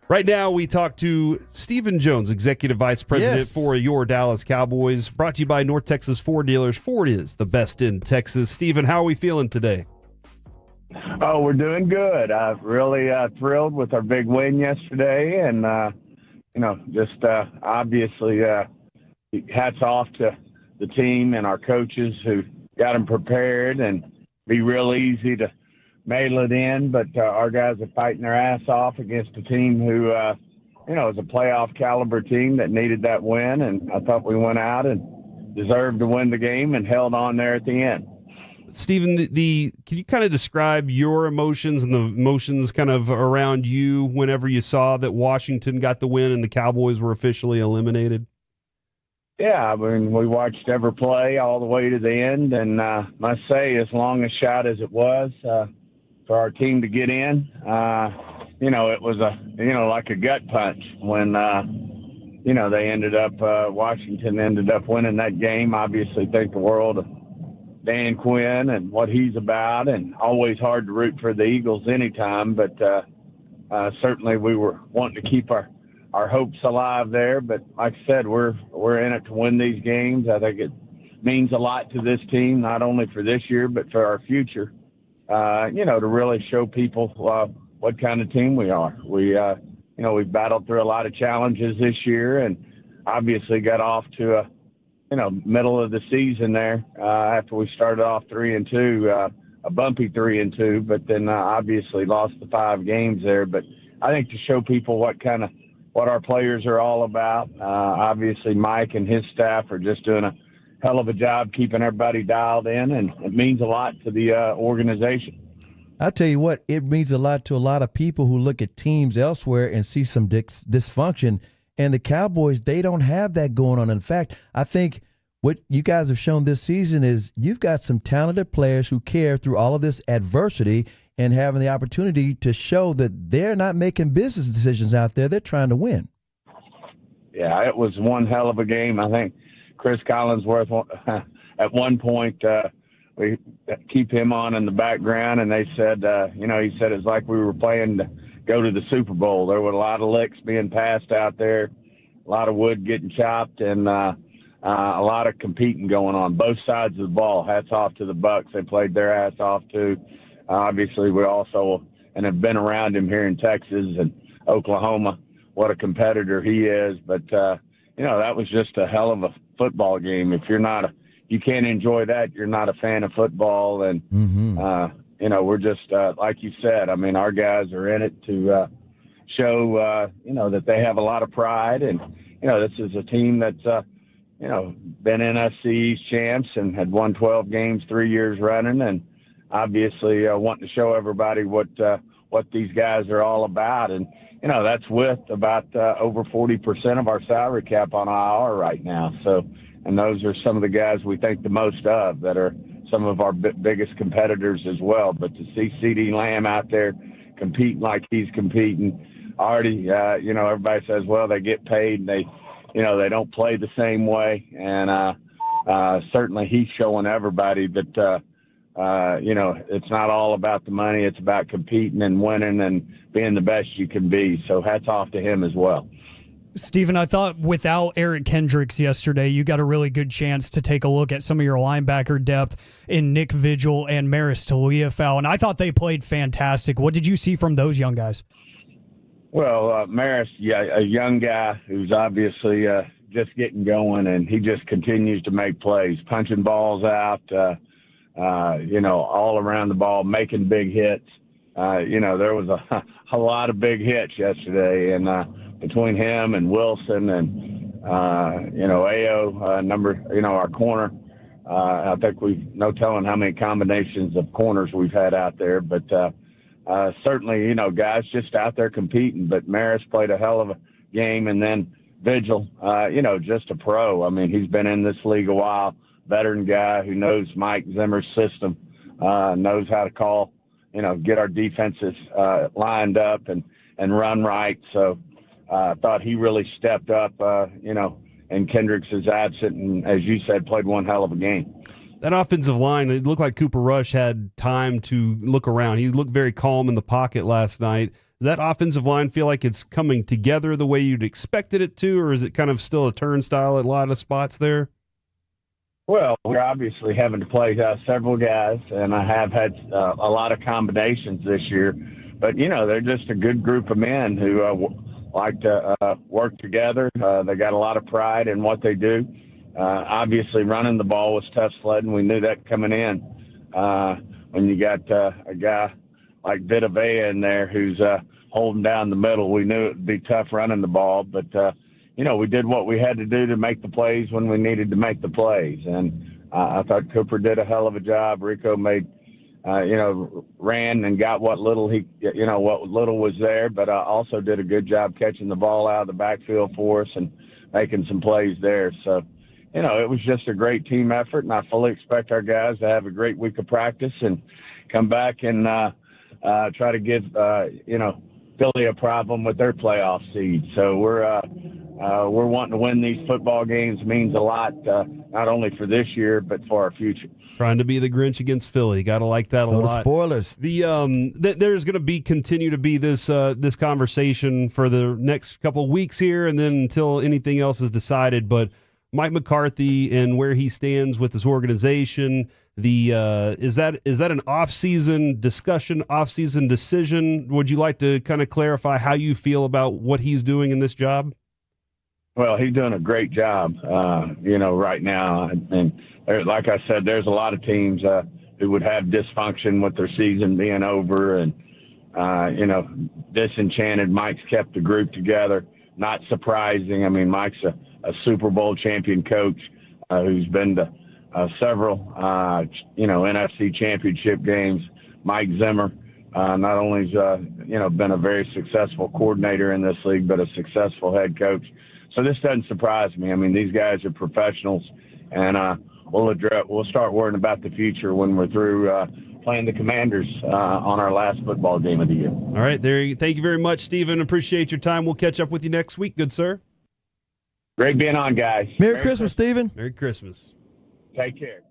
Right now, we talk to Stephen Jones, Executive Vice President for your Dallas Cowboys. Brought to you by North Texas Ford Dealers. Ford is the best in Texas. Stephen, how are we feeling today? Oh, we're doing good. Really thrilled with our big win yesterday. And, obviously hats off to the team and our coaches who got them prepared, and be real easy to mail it in. But our guys are fighting their ass off against a team who, is a playoff caliber team that needed that win. And I thought we went out and deserved to win the game and held on there at the end. Stephen, can you kind of describe your emotions and the emotions kind of around you whenever you saw that Washington got the win and the Cowboys were officially eliminated? Yeah, I mean, we watched every play all the way to the end, and must say, as long a shot as it was for our team to get in, it was like a gut punch when, Washington ended up winning that game. Obviously, think the world of Dan Quinn and what he's about, and always hard to root for the Eagles anytime, but certainly we were wanting to keep our hopes alive there. But like I said, we're in it to win these games. I think it means a lot to this team, not only for this year, but for our future, to really show people what kind of team we are. We've battled through a lot of challenges this year, and obviously got off to middle of the season there after we started off 3-2, a bumpy 3-2, but then obviously lost the 5 games there. But I think to show people what our players are all about. Obviously, Mike and his staff are just doing a hell of a job keeping everybody dialed in, and it means a lot to the organization. I'll tell you what, it means a lot to a lot of people who look at teams elsewhere and see some dysfunction. And the Cowboys, they don't have that going on. In fact, I think what you guys have shown this season is you've got some talented players who care through all of this adversity and having the opportunity to show that they're not making business decisions out there. They're trying to win. Yeah, it was one hell of a game. I think Chris Collinsworth, at one point, we keep him on in the background, and they said, he said it's like we were playing to go to the Super Bowl. There were a lot of licks being passed out there, a lot of wood getting chopped, and a lot of competing going on both sides of the ball. Hats off to the Bucs. They played their ass off too. Obviously, we also and have been around him here in Texas and Oklahoma. What a competitor he is! But that was just a hell of a football game. If you can't enjoy that, you're not a fan of football. And we're just like you said. I mean, our guys are in it to show that they have a lot of pride, and this is a team that's been NFC East champs and had won 12 games 3 years running, and obviously wanting to show everybody what these guys are all about. And that's with about over 40% of our salary cap on IR right now. So, and those are some of the guys we think the most of that are some of our biggest competitors as well. But to see CeeDee Lamb out there competing like he's competing already, everybody says, well, they get paid and they don't play the same way. And certainly he's showing everybody that, it's not all about the money. It's about competing and winning and being the best you can be. So hats off to him as well. Stephen, I thought without Eric Kendricks yesterday, you got a really good chance to take a look at some of your linebacker depth in Nick Vigil and Maris Taliafoul, and I thought they played fantastic. What did you see from those young guys? Well, Maris, a young guy who's obviously just getting going, and he just continues to make plays, punching balls out, all around the ball, making big hits. There was a lot of big hits yesterday, and between him and Wilson and, Ayo, our corner, I think we've no telling how many combinations of corners we've had out there, but certainly, guys just out there competing. But Maris played a hell of a game, and then Vigil, just a pro. I mean, he's been in this league a while, veteran guy who knows Mike Zimmer's system, knows how to call, get our defenses lined up and run right. So I thought he really stepped up, and Kendricks is absent, and as you said, played one hell of a game. That offensive line, it looked like Cooper Rush had time to look around. He looked very calm in the pocket last night. that offensive line feel like it's coming together the way you'd expected it to, or is it kind of still a turnstile at a lot of spots there? Well, we're obviously having to play several guys, and I have had a lot of combinations this year. But, they're just a good group of men who like to work together. They got a lot of pride in what they do. Obviously, running the ball was tough sledding. We knew that coming in. When you got a guy like Vitavea in there who's holding down the middle, we knew it would be tough running the ball. But, we did what we had to do to make the plays when we needed to make the plays. And I thought Cooper did a hell of a job. Rico made, ran and got what little what little was there, but also did a good job catching the ball out of the backfield for us and making some plays there. So, it was just a great team effort, and I fully expect our guys to have a great week of practice and come back and try to give, Philly a problem with their playoff seed. So we're wanting to win these football games. Means a lot, not only for this year, but for our future. Trying to be the Grinch against Philly. Got to like that a lot. Spoilers. There's going to continue to be this conversation for the next couple of weeks here, and then until anything else is decided. But Mike McCarthy and where he stands with this organization. Is that an off-season discussion, off-season decision? Would you like to kind of clarify how you feel about what he's doing in this job? Well, he's doing a great job, right now. And like I said, there's a lot of teams who would have dysfunction with their season being over. And, disenchanted. Mike's kept the group together. Not surprising. I mean, Mike's a Super Bowl champion coach who's been to several, NFC championship games. Mike Zimmer not only has, been a very successful coordinator in this league, but a successful head coach. So this doesn't surprise me. I mean, these guys are professionals, and we'll start worrying about the future when we're through playing the Commanders on our last football game of the year. All right, thank you very much, Stephen. Appreciate your time. We'll catch up with you next week, good sir. Great being on, guys. Merry Christmas, Stephen. Merry Christmas. Take care.